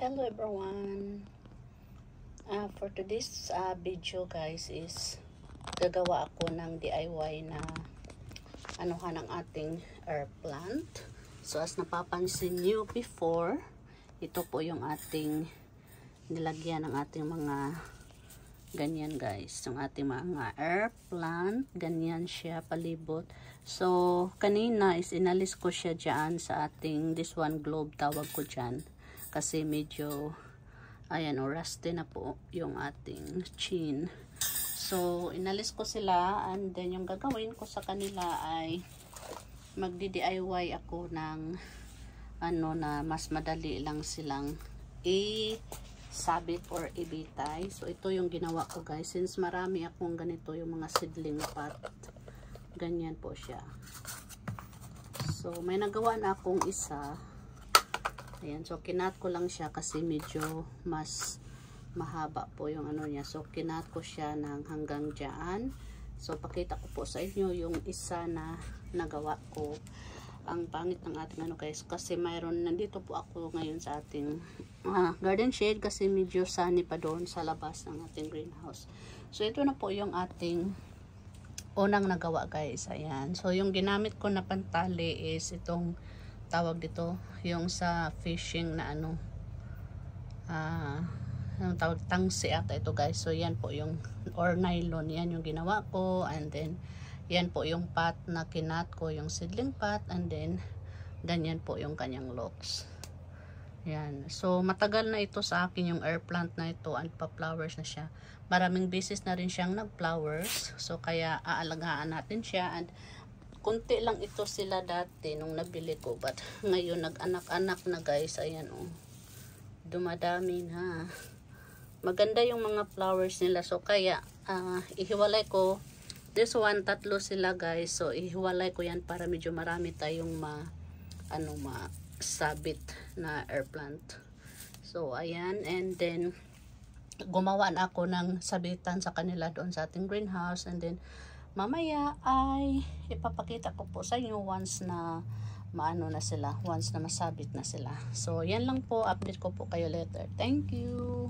Hello everyone. For today's video guys is gagawa ako ng DIY na anuhan ng ating air plant. So as napapansin niyo before, ito po yung ating nilagyan ng ating mga ganyan guys. Yung ating mga air plant, ganyan siya palibot. So kanina is inalis ko siya dyan sa ating this one globe tawag ko dyan. Kasi medyo ayan rusty na po yung ating chin. So inalis ko sila, and then yung gagawin ko sa kanila ay magdi-DIY ako ng ano na mas madali lang silang i-sabit or ibitay. So ito yung ginawa ko guys, since marami akong ganito yung mga seedling pot. Ganyan po siya. So may nagawa na akong isa. Ayan, so kinat ko lang siya kasi medyo mas mahaba po yung ano niya. So kinat ko siya ng hanggang dyan. So pakita ko po sa inyo yung isa na nagawa ko. Ang pangit ng ating ano guys, kasi mayroon nandito po ako ngayon sa ating garden shade kasi medyo sunny pa doon sa labas ng ating greenhouse. So ito na po yung ating unang nagawa guys. Ayan, so yung ginamit ko na pantali is itong tawag dito, yung sa fishing na ano, yung tawag tangsi ata ito guys. So yan po yung, or nylon, yan yung ginawa ko, and then yan po yung pot na kinat ko, yung seedling pot, and then ganyan po yung kanyang looks. Yan, so matagal na ito sa akin yung air plant na ito, and pa-flowers na siya. Maraming beses na rin siyang nag-flowers, so kaya aalagaan natin siya. And kunti lang ito sila dati nung nabili ko, but ngayon nag-anak-anak na guys. Ayan dumadami na. Maganda yung mga flowers nila, so kaya ihiwalay ko. This one, tatlo sila guys, so ihiwalay ko yan para medyo marami tayong sabit na air plant. So ayan, and then gumawa na ako ng sabitan sa kanila doon sa ating greenhouse, and then mamaya ay ipapakita ko po sa inyo once na maano na sila, once na masabit na sila. So yan lang po, update ko po kayo later. Thank you.